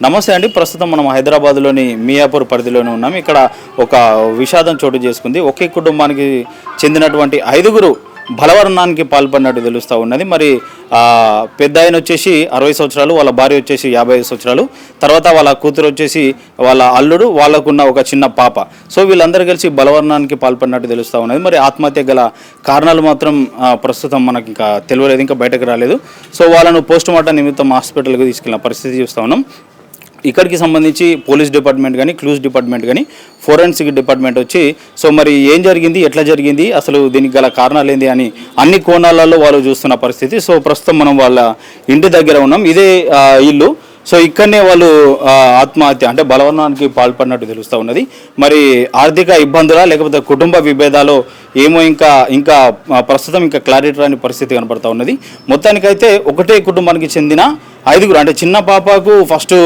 నమస్తే అండి. ప్రస్తుతం మనం హైదరాబాద్లోని మియాపూర్ పరిధిలోనే ఉన్నాం. ఇక్కడ ఒక విషాదం చోటు చేసుకుంది. ఒకే కుటుంబానికి చెందినటువంటి 5గురు బలవర్ణానికి పాల్పడినట్టు తెలుస్తూ ఉన్నది. మరి పెద్ద ఆయన వచ్చేసి 60 సంవత్సరాలు, వాళ్ళ భార్య వచ్చేసి 55 సంవత్సరాలు, తర్వాత వాళ్ళ కూతురు వచ్చేసి వాళ్ళ అల్లుడు, వాళ్ళకున్న ఒక చిన్న పాప. సో వీళ్ళందరూ కలిసి బలవర్ణానికి పాల్పడినట్టు తెలుస్తూ ఉన్నది. మరి ఆత్మహత్య గల కారణాలు మాత్రం ప్రస్తుతం మనకి ఇంకా తెలియలేదు, ఇంకా బయటకు రాలేదు. సో వాళ్ళను పోస్ట్ మార్టం నిమిత్తం హాస్పిటల్కి తీసుకెళ్ళిన పరిస్థితి చూస్తూ ఉన్నాం. ఇక్కడికి సంబంధించి పోలీస్ డిపార్ట్మెంట్ కానీ, క్లూస్ డిపార్ట్మెంట్ కానీ, ఫోరెన్సిక్ డిపార్ట్మెంట్ వచ్చి సో మరి ఏం జరిగింది, ఎట్లా జరిగింది, అసలు దీనికి గల కారణాలు ఏంది అని అన్ని కోణాలలో వాళ్ళు చూస్తున్న పరిస్థితి. సో ప్రస్తుతం మనం వాళ్ళ ఇంటి దగ్గర ఉన్నాం. ఇదే ఇల్లు. సో ఇక్కడనే వాళ్ళు ఆత్మహత్య అంటే బలవనానికి పాల్పడినట్టు తెలుస్తూ ఉన్నది. మరి ఆర్థిక ఇబ్బందులా లేకపోతే కుటుంబ విభేదాలు ఏమో ఇంకా ప్రస్తుతం ఇంకా క్లారిటీ రాని పరిస్థితి కనపడతా ఉన్నది. మొత్తానికైతే ఒకటే కుటుంబానికి చెందిన 5గురు అంటే చిన్న పాపకు ఫస్ట్